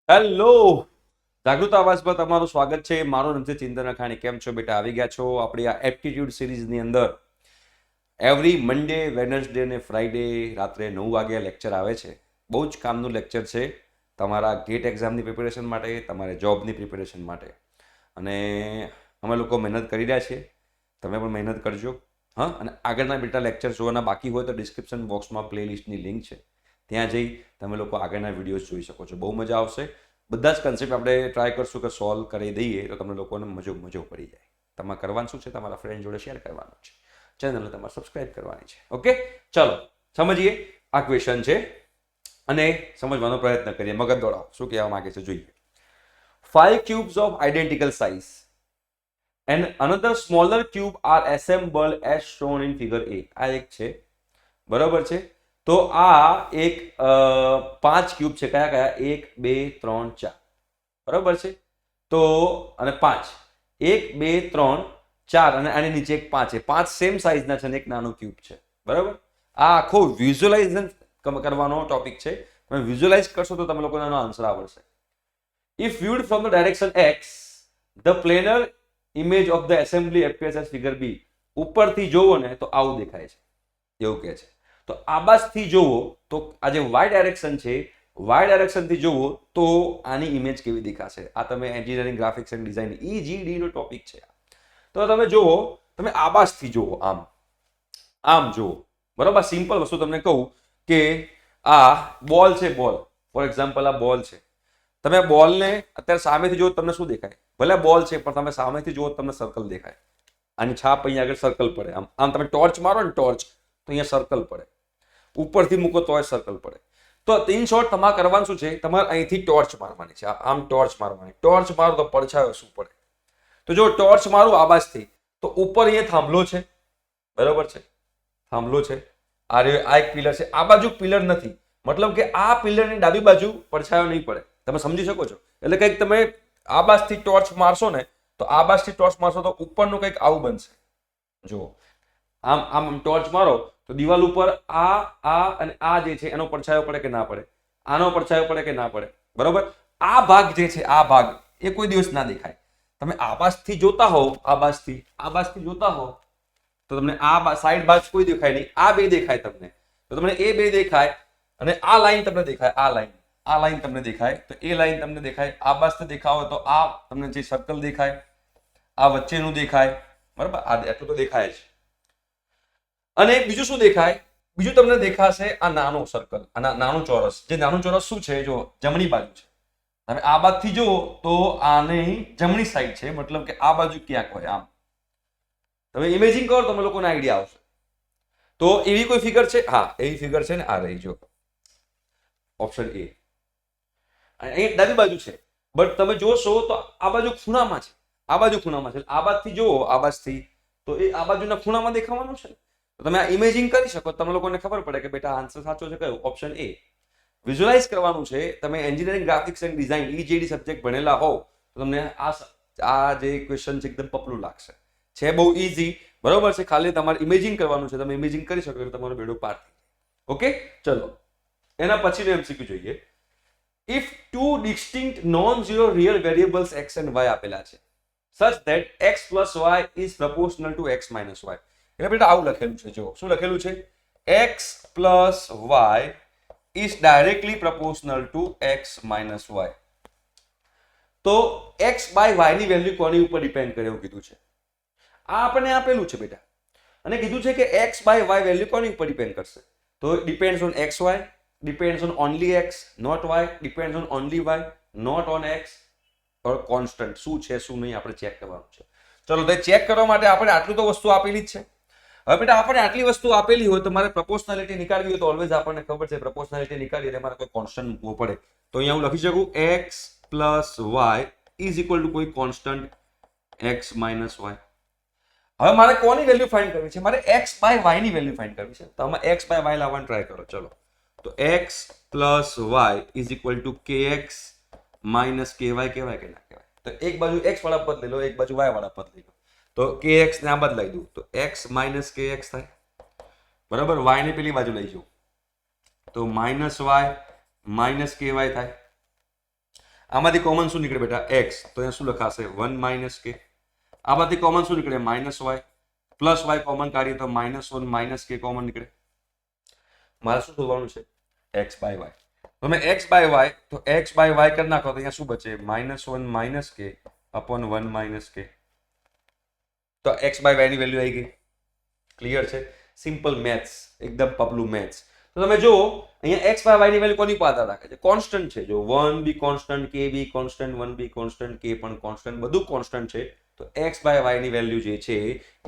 Hello, જાગૃત આવાજમાં તમારું સ્વાગત છે. મારું નામ છે ચિંતન અખાણી. કેમ છો બેટા? આવી ગયા છો આપણી આ એપ્ટિટ્યુડ સિરીઝની અંદર. એવરી મંડે, વેનસડે અને ફ્રાઈડે રાત્રે 9 વાગ્યા લેક્ચર આવે છે. બહુ જ કામનું લેક્ચર છે તમારા ગેટ એક્ઝામની પ્રિપેરેશન માટે, તમારે જોબની પ્રિપેરેશન માટે. અને અમે લોકો મહેનત કરી રહ્યા છીએ, તમે પણ મહેનત કરજો. હા, અને આગળના બેટા લેક્ચર જોવાના બાકી હોય તો ડિસ્ક્રિપ્શન બોક્સમાં પ્લેલિસ્ટની લિંક છે, ત્યાં જઈ તમે લોકો આગળના વિડીયોઝ જોઈ શકો છો. બહુ મજા આવશે. બધા જ કન્સેપ્ટ આપણે ટ્રાય કરશું કે સોલ્વ કરી દઈએ તો તમને લોકોને મજો પડી જાય. તમારે કરવાનું શું છે? તમારા ફ્રેન્ડ જોડે શેર કરવાનું છે, ચેનલને તમારે સબસ્ક્રાઇબ કરવાની છે. ઓકે, ચલો સમજીએ આ ક્વેશ્ચન છે અને સમજવાનો પ્રયત્ન કરીએ. મગજ દોડાવો, શું કહેવા માંગે છે જોઈએ. 5 cubes of identical size and another smaller cube are assembled as shown in figure A. આ એક છે, બરાબર છે. તો આ એક 5 ક્યુબ છે. કયા કયા? 1 2 3 4, બરાબર છે. તો અને 5, 1 2 3 4 અને આની નીચે એક 5 છે. 5 સેમ સાઇઝના છે અને એક નાનો ક્યુબ છે, બરાબર. આ આખો વિઝ્યુઅલાઇઝેશન કરવાનો ટોપિક છે. તમે વિઝ્યુઅલાઇઝ કરશો તો તમે લોકોને આનો આન્સર આવડશે. If viewed from the direction X, the planar image of the assembly appears as figure B. ઉપરથી જોવો ને તો આવું દેખાય છે, એવું કહે છે. તો આબાસથી જોવો તો આ જે વાય ડાયરેક્શન છે, વાય ડાયરેક્શનથી જોવો તો આની ઇમેજ કેવી દેખાશે. આ તમે engineering graphics and design EGD નો ટોપિક છે. તો તમે જોવો, તમે આબાસથી જોવો, આમ આમ જોવો, બરાબર. સિમ્પલ વસ્તુ તમને કહું કે આ બોલ છે, બોલ ફોર એક્ઝામ્પલ આ બોલ છે. તમે બોલને અત્યારે સામેથી જુઓ તમને શું દેખાય? ભલે બોલ છે પણ તમે સામેથી જુઓ તમને સર્કલ દેખાય. આની છાપ અહીંયા આગળ સર્કલ પડે. આમ આમ તમે ટોર્ચ મારો ને, ટોર્ચ, તો અહીંયા સર્કલ પડે. ઉપરથી મૂકો તો સર્કલ પડે. તો ઇન શોર્ટ તમારે કરવાનું શું છે? તમારે અહીંથી ટોર્ચ મારવાની છે. આમ ટોર્ચ મારવાની. ટોર્ચ મારો તો પડછાયો શું પડે? તો જો ટોર્ચ મારું આબાજથી તો ઉપર અહીંયા થાંભલો છે, બરાબર છે, થાંભલો છે. આ એક પિલર છે. આ બાજુ પિલર નથી, મતલબ કે આ પિલરની ડાબી બાજુ પડછાયો નહીં પડે. તમે સમજી શકો છો? એટલે કંઈક તમે આબાજથી ટોર્ચ મારશો ને, તો આબાજથી ટોર્ચ મારશો તો ઉપરનું કંઈક આવું બનશે. જુઓ, આમ આમ ટોર્ચ મારો તો દિવાલ ઉપર આ અને આ જે છે એનો પડછાયો પડે કે ના પડે? આનો પડછાયો પડે કે ના પડે? બરોબર. આ ભાગ જે છે, આ ભાગ એ કોઈ દિવસ ના દેખાય. તમે આબાજથી જોતા હોવ, આબાજથી જોતા હોવ તો તમને આ સાઈડ ભાગ કોઈ દેખાય નહીં. આ બે દેખાય તમને, તો તમને એ બે દેખાય અને આ લાઈન તમને દેખાય. આ લાઈન તમને દેખાય, તો એ લાઈન તમને દેખાય. આબાજથી દેખાવ હોય તો આ તમને જે સર્કલ દેખાય, આ વચ્ચેનું દેખાય, બરાબર. આ એટલું તો દેખાય જ. અને બીજું શું દેખાય? બીજું તમને દેખાશે આ નાનો સર્કલ, આ નાનું ચોરસ. જે નાનું ચોરસ શું છે? જો જમણી બાજુ છે. તમે આ બાજુથી જુઓ તો આની જમણી સાઈડ છે, મતલબ કે આ બાજુ ક્યાંક હોય. આમ તમે ઇમેજિન કરો, તમે લોકોને આઈડિયા આવશે. તો એવી કોઈ ફિગર છે? હા, એવી ફિગર છે ને, આ રહી. જો ઓપ્શન એ. અહીં ડાબી બાજુ છે, બટ તમે જોશો તો આ બાજુ ખૂણામાં છે. આ બાજુ ખૂણામાં છે. આ બાજુથી જુઓ, આ બાજુથી, તો એ આ બાજુના ખૂણામાં દેખાવાનું છે. તો તમે આ ઇમેજિન કરી શકો, તમે લોકોને ખબર પડે કે બેટા આન્સર સાચો છે કયો? Option A. વિઝ્યુઅલાઇઝ કરવાનું છે. તમે engineering graphics and design EGD subject ભણેલા હોવ તો તમને આ જે ક્વેશ્ચન છે એકદમ પપલું લાગશે. છે બહુ ઇઝી, બરોબર છે. ખાલી તમારે ઇમેજિન કરવાનું છે. તમે ઇમેજિન કરી શકો તો તમારો બેડો પાર થઈ જાય. ઓકે, ચલો એના પછીનો MCQ જોઈએ. If two distinct non-zero real variables x and y આપેલા છે such that x plus y is proportional to x minus y. એટલે બેટા આવું લખેલું છે. જો શું લખેલું છે? x plus y is directly proportional to x minus y. તો x by y ની વેલ્યુ કોની ઉપર ડિપેન્ડ કરે એવું કીધું છે. આ આપણને આપેલું છે બેટા, અને કીધું છે કે x by y વેલ્યુ કોની ઉપર ડિપેન્ડ કરશે? તો depends on xy, depends on only x, not y, depends on only y, not on x, or constant. શું છે શું નહીં આપણે ચેક કરવાનું છે. ચલો, તો ચેક કરવા માટે આપણે આટલું તો વસ્તુ આપેલી જ છે. હવે બેટા આપણે આટલી વસ્તુ આપેલી હોય તો મારે પ્રપોર્શનાલિટી નીકાળવી હોય તો ઓલવેઝ આપણને ખબર છે પ્રપોર્શનાલિટી નીકાળીએ એટલે મારે કોઈ કોન્સ્ટન્ટ મૂકવો પડે. તો અહીંયા હું લખી શકું x plus y is equal to કોઈ કોન્સ્ટન્ટ x માઇનસ y. હવે મારે કોની વેલ્યુ ફાઇન્ડ કરવી છે? મારે x બાય y ની વેલ્યુ ફાઇન્ડ કરવી છે. તો આમાં x બાય y લાવવાનું ટ્રાય કરો. ચલો, તો x plus y is equal to kx minus ky. કહેવાય કે ના કહેવાય? તો એક બાજુ x વાળા પદ લઈ લો, એક બાજુ y વાળા પદ લઈ લો. તો kx ને આ બદલાઈ દઉં તો x માઇનસ kx થાય, બરાબર. y ને પેલી બાજુ લઈ જાઉં તો માઇનસ y માઇનસ ky થાય. આમાંથી કોમન શું નીકળે બેટા x, તો અહીંયા શું લખાશે 1 માઇનસ કે. આમાંથી કોમન શું નીકળે minus y, plus y common કાઢીએ તો -1 માઇનસ કે કોમન નીકળે. મારે શું શોધવાનું છે x બાય y. તમે x બાય y તો x બાય y કરી નાખો તો અહીંયા શું બચે -1 માઇનસ કે અપોન 1 માઇનસ કે. તો x બાય y ની વેલ્યુ આવી ગઈ. ક્લિયર છે? સિમ્પલ મેથ્સ, એકદમ પપલું મેથ્સ. તો તમે જુઓ અહીંયા x બાય y ની વેલ્યુ કોની પર આધાર રાખે છે? કોન્સ્ટન્ટ છે. જો 1 બી કોન્સ્ટન્ટ, k બી કોન્સ્ટન્ટ, 1 બી કોન્સ્ટન્ટ, k પણ કોન્સ્ટન્ટ, બધું કોન્સ્ટન્ટ છે. તો x બાય y ની વેલ્યુ જે છે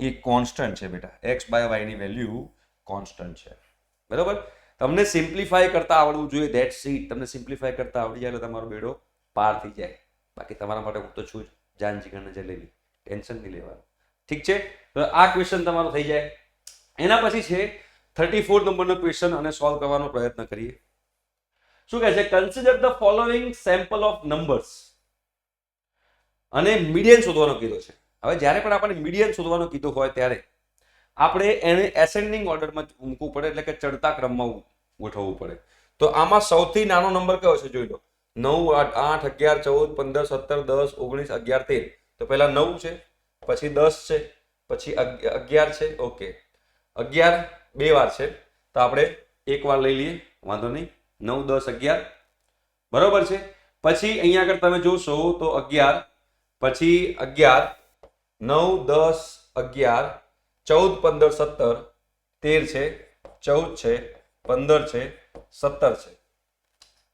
એ કોન્સ્ટન્ટ છે બેટા. x બાય y ની વેલ્યુ કોન્સ્ટન્ટ છે. બરાબર? તમને સિમ્પ્લિફાય કરતા આવડવું જોઈએ. That's it. તમને સિમ્પ્લિફાય કરતા આવડી જાય એટલે તમારો બેડો પાર થઈ જાય. બાકી તમારા માટે હું તો છું જ, જાન જીગરને જલેબી. ટેન્શન નહીં લેવાનું. ઠીક છે? તો આ ક્વેશ્ચન તમારો થઈ જાય. એના પછી છે 34 નંબરનો ક્વેશ્ચન અને સોલ્વ કરવાનો પ્રયત્ન કરીએ. શું કહે છે? Consider the following sample of numbers. અને મીડિયન શોધવાનો કીધો છે. હવે જ્યારે પણ આપણને મીડિયન શોધવાનો કીધો હોય ત્યારે આપણે એને એસેન્ડિંગ ઓર્ડરમાં મૂકવું પડે, એટલે કે ચડતા ક્રમમાં ગોઠવવું પડે. તો આમાં સૌથી નાનો નંબર કયો છે જોઈ લો. 9, 8, 11, 14, 15, 17, 10, 19, 11, 13. તો પહેલા 9 છે, પછી 10 છે, પછી 11 છે. ઓકે, 11 બે વાર છે તો આપણે એક વાર લઈ લઈએ, વાંધો નહીં. 9, 10, 11 બરોબર છે. પછી અહીંયા આગળ તમે જોશો તો 11, પછી 11, 9, 10, 11, 14, 15, 17, 13 છે, 14 છે, 15 છે, 17 છે.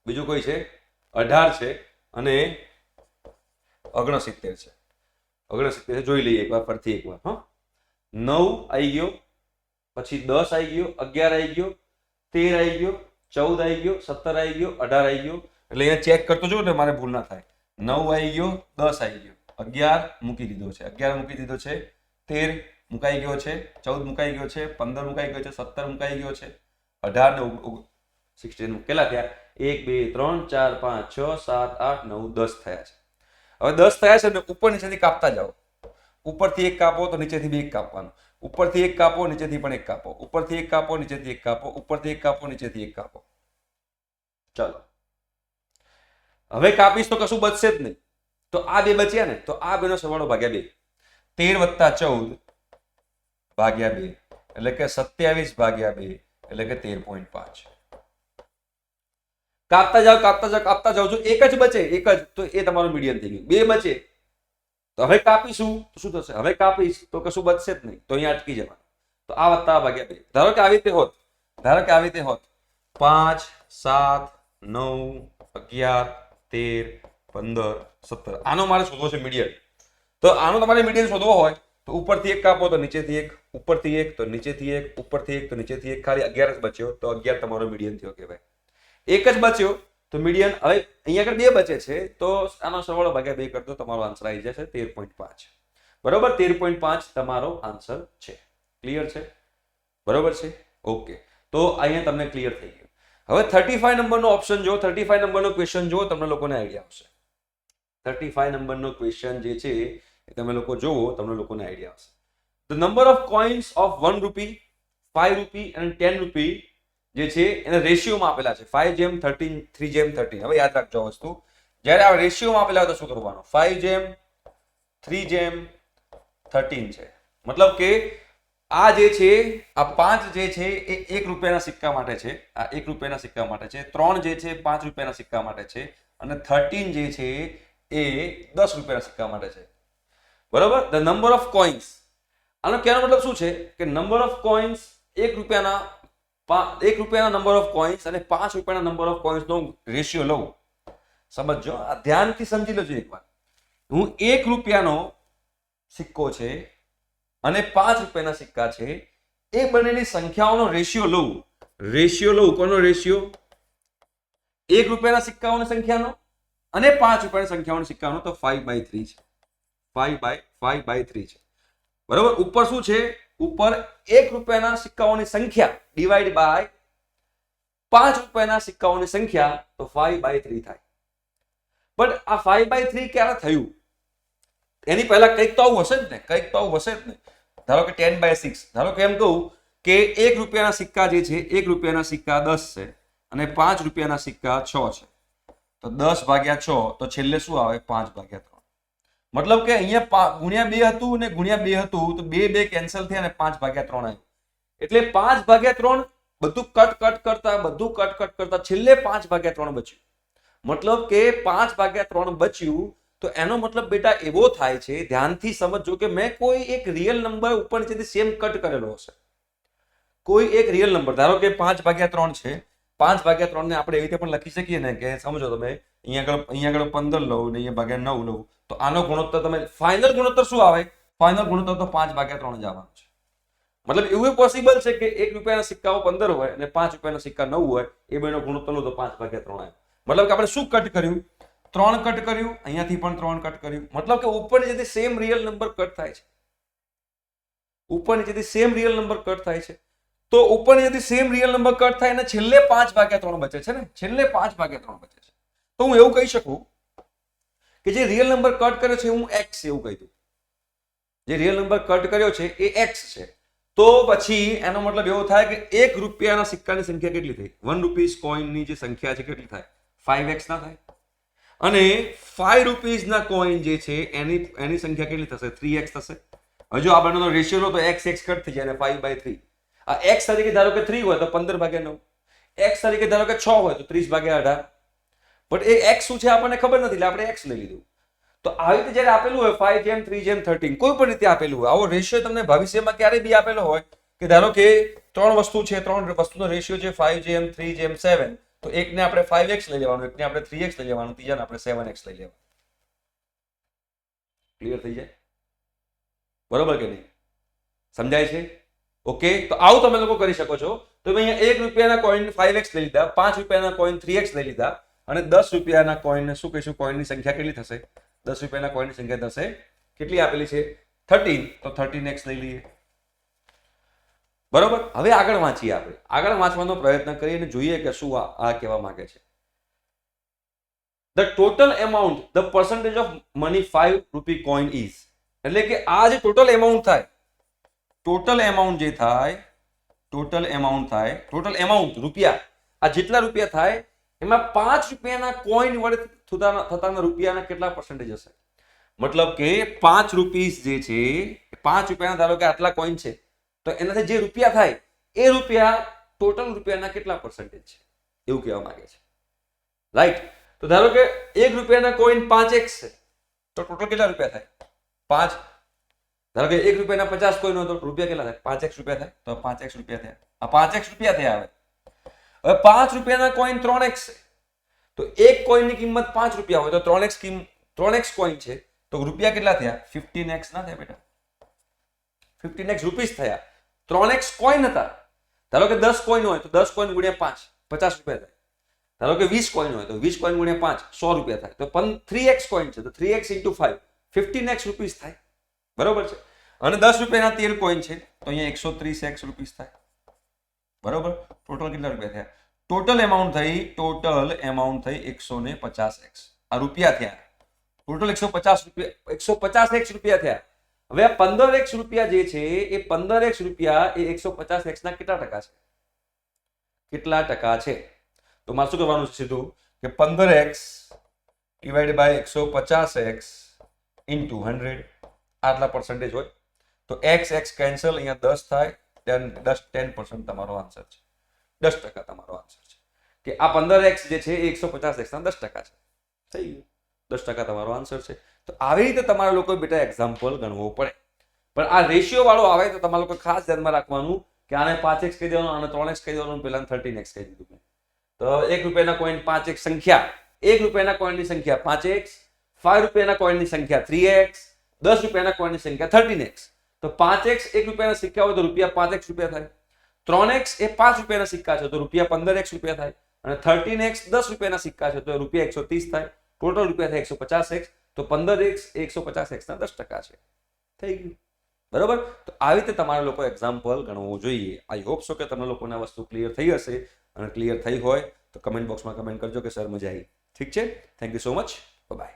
બીજું કોઈ છે 18 છે અને 69 છે. 69 છે, જોઈ લઈએ એકવાર ફરીથી એકવાર. હા, 9 આવી ગયો, પછી 10 આવી ગયો, 11 આવી ગયો, 13 આવી ગયો, 14 આવી ગયો, 17 આવી ગયો, 18 આવી ગયો. એટલે અહીંયા ચેક કરતો જો ને મારે ભૂલ ના થાય. 9 આવી ગયો, 10 આવી ગયો, 11 મૂકી દીધો છે, 11 મૂકી દીધો છે, 13 મુકાઈ ગયો છે, 14 મુકાઈ ગયો છે, 15 મુકાઈ ગયો છે, 17 મુકાઈ ગયો છે, 18 ને 16 કેટલા થયા? 1, 2, 3, 4, 5, 6, 7, 8, 9, 10 થયા છે. હવે 10 થયા છે ને ઉપર નીચેથી કાપતા જાઓ. ઉપરથી એક કાપો તો નીચેથી બે એક કાપવાનું, ઉપરથી એક કાપો નીચેથી પણ એક કાપો, ઉપરથી એક કાપો નીચેથી એક કાપો, ઉપરથી એક કાપો નીચેથી એક કાપો. ચાલો હવે કાપીશ તો કશું બચશે જ નહીં. તો આ બે બચ્યા ને, તો આ બેનો સરવાળો ભાગ્યા 2. 13 + 14 ભાગ્યા 2 એટલે કે 27 ભાગ્યા 2 એટલે કે 13.5. કાપતા જાઓ કાપતા જાઓ કાપતા જાઓ. જો એક જ બચે, એક જ, તો એ તમારું મીડિયન થઈ ગયું. બે બચે તો હવે કાપીશું તો શું થશે? હવે કાપીશ તો કશું બચશે જ નહીં, તો અહીંયા અટકી જવાનું. તો આ વત્તા ભાગ્યા 2. ધારો કે આવી રીતે હોત, 5, 7, 9, 11, 13, 15, 17. આનો મારે શોધવો છે મીડિયન. તો આનો તમારે મીડિયન શોધવો હોય તો ઉપરથી એક કાપો તો નીચેથી એક, ઉપરથી એક તો નીચેથી એક, ઉપરથી એક તો નીચેથી એક. ખાલી 11 જ બચ્યો તો 11 તમારો મીડિયન થયો કહેવાય. એક જ બચ્યો તો મીડિયન. હવે અહીંયા આગળ બે બચે છે તો આનો સરવાળો ભાગ્યા 2 કરતો તમારો આન્સર આવી જશે 13.5. બરોબર? 13.5 તમારો આન્સર છે. ક્લિયર છે? બરોબર છે? ઓકે, તો અહીંયા તમને ક્લિયર થઈ ગયું. હવે 35 નંબરનો ઓપ્શન જો, 35 નંબરનો ક્વેશ્ચન જો, તમને લોકોને આઈડિયા આવશે. 35 નંબરનો ક્વેશ્ચન જે છે એ તમે લોકો જોવો, તમને લોકોને આઈડિયા આવશે. The number of coins of 1 રૂપી, 5 રૂપી અને 10 રૂપી જે છે એને રેશિયોમાં આપેલા છે 5:13, 3:13. હવે યાદ રાખજો વસ્તુ, જ્યારે આ રેશિયોમાં આપેલા હોય તો શું કરવાનું? 5:3:13 છે. મતલબ કે આ જે છે, આ 5 જે છે એ 1 રૂપિયાના સિક્કા માટે છે, આ 1 રૂપિયાના સિક્કા માટે છે. 3 જે છે 5 રૂપિયાના સિક્કા માટે છે અને 13 જે છે એ 10 રૂપિયાના સિક્કા માટે છે. બરોબર? The number of coins. આનો કહેવાનો મતલબ શું છે કે નંબર ઓફ કોઇન્સ 1 રૂપિયાના નંબર ઓફ કોઇન્સ અને 5 રૂપિયાના નંબર ઓફ કોઇન્સ નો રેશિયો લઉં. સમજો, આ ધ્યાનથી સમજી લેજો એકવાર. હું 1 રૂપિયાનો સિક્કો છે અને 5 રૂપિયાના સિક્કા છે, એ બંનેની સંખ્યાઓનો રેશિયો લઉં. કોનો રેશિયો? 1 રૂપિયાના સિક્કાઓની સંખ્યાનો અને 5 રૂપિયાની સંખ્યાઓની સિક્કાનો. તો 5/3 છે. 5/3 છે. બરોબર? ઉપર શું છે? ઉપર 1 રૂપિયાના સિક્કાઓની સંખ્યા ડિવાઈડ બાય 5 રૂપિયાના સિક્કાઓની સંખ્યા, તો 5/3 થાય. બટ આ 5/3 ક્યારે થયું? એની પહેલા કંઈક તો આવું હશે જ ને, ધારો કે 10/6. ધારો કે એમ કહું કે 1 રૂપિયાના સિક્કા જે છે, 1 રૂપિયાના સિક્કા 10 છે અને 5 રૂપિયાના સિક્કા 6 છે. તો 10 ભાગ્યા 6 તો છેલ્લે શું આવે 5 ભાગ્યા 3. મતલબ કે અહીંયા ગુણ્યા 2 હતું ને ગુણ્યા 2 હતું તો 2 કેન્સલ થયા અને 5 ભાગ્યા 3 આવ્યું. એટલે 5 ભાગ્યા 3 બધું કટ કરતા છેલ્લે 5 ભાગ્યા 3 બચ્યું. મતલબ કે 5 ભાગ્યા 3 બચ્યું. તો એનો મતલબ બેટા એવો થાય છે, ધ્યાનથી સમજજો કે મેં કોઈ એક રિયલ નંબર ઉપર નીચેથી સેમ કટ કરેલો હશે. કોઈ એક રિયલ નંબર, ધારો કે 5 ભાગ્યા 3 છે, 5 ભાગ્યા 3 ને આપણે એવી રીતે પણ લખી શકીએ ને કે સમજો તમે અહીંયા આગળ 15 લઉં ને અહીંયા ભાગ્યા 9 લઉં તો આનો ગુણોત્તર તમે ફાઇનલ ગુણોત્તર શું આવે? ફાઇનલ ગુણોત્તર તો 5 ભાગ્યા 3 જ આવવાનો છે. મતલબ એવું પોસિબલ છે કે 1 રૂપિયાના સિક્કાઓ 15 હોય અને 5 રૂપિયાના સિક્કા 9 હોય, એ બેનો ગુણોત્તર લો તો 5 ભાગ્યા 3 આવે. મતલબ કે આપણે શું કટ કર્યું? 3 કટ કર્યું, અહીંયાથી પણ 3 કટ કર્યું. મતલબ કે ઉપર નીચેથી સેમ રિયલ નંબર કટ થાય છે. ઉપર નીચેથી સેમ રિયલ નંબર કટ થાય છે. તો ઉપર નીચેથી સેમ રિયલ નંબર કટ થાય અને છેલ્લે 5 ભાગ્યા 3 બચે છે ને, છેલ્લે 5 ભાગ્યા 3 બચે છે. તો હું એવું કહી શકું કે જે રિયલ નંબર કટ કર્યો છે હું x એવું કહી દઉં. જે રિયલ નંબર કટ કર્યો છે એ x છે. તો પછી એનો મતલબ એવો થાય કે 1 રૂપિયાના સિક્કાની સંખ્યા કેટલી થઈ? 1 રૂપીસ કોઈનની જે સંખ્યા છે કેટલી થાય? 5x ના થાય. અને 5 રૂપીસના કોઈન જે છે એની સંખ્યા કેટલી થશે? 3x થશે. હજુ આ બંનેનો રેશિયો લો તો x કટ થઈ જાય અને 5/3. આ x તરીકે ધારો કે 3 હોય તો 15 ભાગ્યા 9, x તરીકે ધારો કે 6 હોય તો 30 ભાગ્યા 18. પણ એ x શું છે આપણને ખબર નથી એટલે આપણે x લઈ લીધું. તો આવી રીતે જ્યારે આપેલું હોય 5:3:13 કોઈ પણ રીતે આપેલું હોય, આવો રેશિયો તમને ભવિષ્યમાં ક્યારે બી આપેલો હોય કે ધારો કે 3 વસ્તુ છે, 3 વસ્તુનો રેશિયો છે 5:3:7, તો એકને આપણે 5x લઈ લેવાનું, એકને આપણે 3x લઈ લેવાનું, ત્રીજાને આપણે 7x લઈ લેવાનું. ક્લિયર થઈ જાય? બરોબર કે નહીં? સમજાય છે? ઓકે, તો આવું તમે લોકો કરી શકો છો. તો અહીંયા 1 રૂપિયાના કોઈન 5x લઈ લીધા, 5 રૂપિયાના કોઈન 3x લઈ લીધા અને 10 રૂપિયાના કોઈન શું કહીશું? કોઈનની સંખ્યા કેટલી થશે? 10 રૂપિયાના કોઈનની સંખ્યા થશે કેટલી આપેલી છે? 13. તો 13x લઈ લઈએ. બરોબર. હવે આગળ વાંચીએ. આપણે આગળ વાંચવાનો પ્રયત્ન કરીએ અને જોઈએ કે શું આ કહેવા માંગે છે. The total amount, the percentage of money 5 rupee coin is. એટલે કે આ જે ટોટલ એમાઉન્ટ થાય, ટોટલ એમાઉન્ટ રૂપિયા, આ જેટલા રૂપિયા થાય એમાં 5 રૂપિયાના કોઈન વડે થતાના રૂપિયાના કેટલા પર્સન્ટેજ હશે? મતલબ કે 5 રૂપીસ જે છે, 5 રૂપિયાના ધારો કે આટલા કોઈન છે, તો એનાથી જે રૂપિયા થાય એ રૂપિયા ટોટલ રૂપિયાના કેટલા પર્સન્ટેજ છે એવું કહેવા માંગે છે. રાઈટ. તો ધારો કે 1 રૂપિયાના કોઈન 5x છે તો ટોટલ કેટલા રૂપિયા થાય? 5. ધારો કે 1 રૂપિયાના 50 કોઈન હોય તો રૂપિયા કેટલા થાય? 5x રૂપિયા થાય. તો 5x રૂપિયા થયા. આ 5x રૂપિયા થયા. હવે 5 રૂપિયાના કોઈન 3x છે તો એક કોઈનની કિંમત 5 રૂપિયા હોય તો 3x કોઈન છે તો રૂપિયા કેટલા થયા? 15x ના થયા બેટા? 15x રૂપીસ થયા. 3x કોઈન હતા. ધારો કે 10 કોઈન હોય તો 10 કોઈન ગુણ્યા 5 50 રૂપિયા થાય. ધારો કે 20 કોઈન હોય તો 20 કોઈન ગુણ્યા 5 100 રૂપિયા થાય. તો 3x કોઈન છે તો 3x * 5 15x રૂપીસ થાય. બરોબર છે. અને 10 રૂપિયાના 13 કોઈન છે તો અહીંયા 130x રૂપીસ થાય. બરોબર. ટોટલ કેટલા રૂપિયા થયા? ટોટલ એમાઉન્ટ થઈ 150x. આ રૂપિયા થયા. ટોટલ 150x રૂપિયા થયા. હવે આ 15x રૂપિયા જે છે એ 15x રૂપિયા એ 150x ના કેટલા ટકા છે? કેટલા ટકા છે? તો મારે શું કરવાનું છે? સીધું કે 15x / 150x * 100 આટલા પર્સન્ટેજ હોય તો x કેન્સલ, અહીંયા 10 થાય, 10% તમારો આન્સર છે. 10% તમારો આન્સર છે કે આ 15x જે છે એ 150x ના 10% છે. થઈ ગયું. 10% તમારો આન્સર છે. તો આવી રીતે તમારા લોકો બેટા એક્ઝામ્પલ ગણવો પડે. પણ આ રેશિયો વાળો આવે તો તમારા લોકો ખાસ ધ્યાનમાં રાખવાનું કે આને 5x કહી દેવાનું, આને 3x કહી દેવાનું, પેલા 13x કહી દીધું. તો 1 રૂપિયાના કોઈન 5x સંખ્યા, 1 રૂપિયાના કોઈનની સંખ્યા 5x, 5 રૂપિયાના કોઈનની સંખ્યા 3x, 10 રૂપિયાના કોઈનની સંખ્યા 13x. તો 5x 1 રૂપિયાના સિક્કા હોય તો રૂપિયા 5x રૂપિયા થાય. 3x એ 5 રૂપિયાના સિક્કા છે તો રૂપિયા 15x રૂપિયા થાય. અને 13x 10 રૂપિયાના સિક્કા છે તો રૂપિયા 130 થાય. ટોટલ રૂપિયા થાય 150x. તો 15x એ 150x ના 10% છે. થઈ ગયું. બરોબર. તો આવી રીતે તમારા લોકો એક્ઝામ્પલ ગણવું જોઈએ. આઈ હોપ સો કે તમને લોકોને આ વસ્તુ ક્લિયર થઈ હશે. અને ક્લિયર થઈ હોય તો કમેન્ટ બોક્સમાં કમેન્ટ કરજો કે સર મજા આવી. ઠીક છે. Thank you so much. By.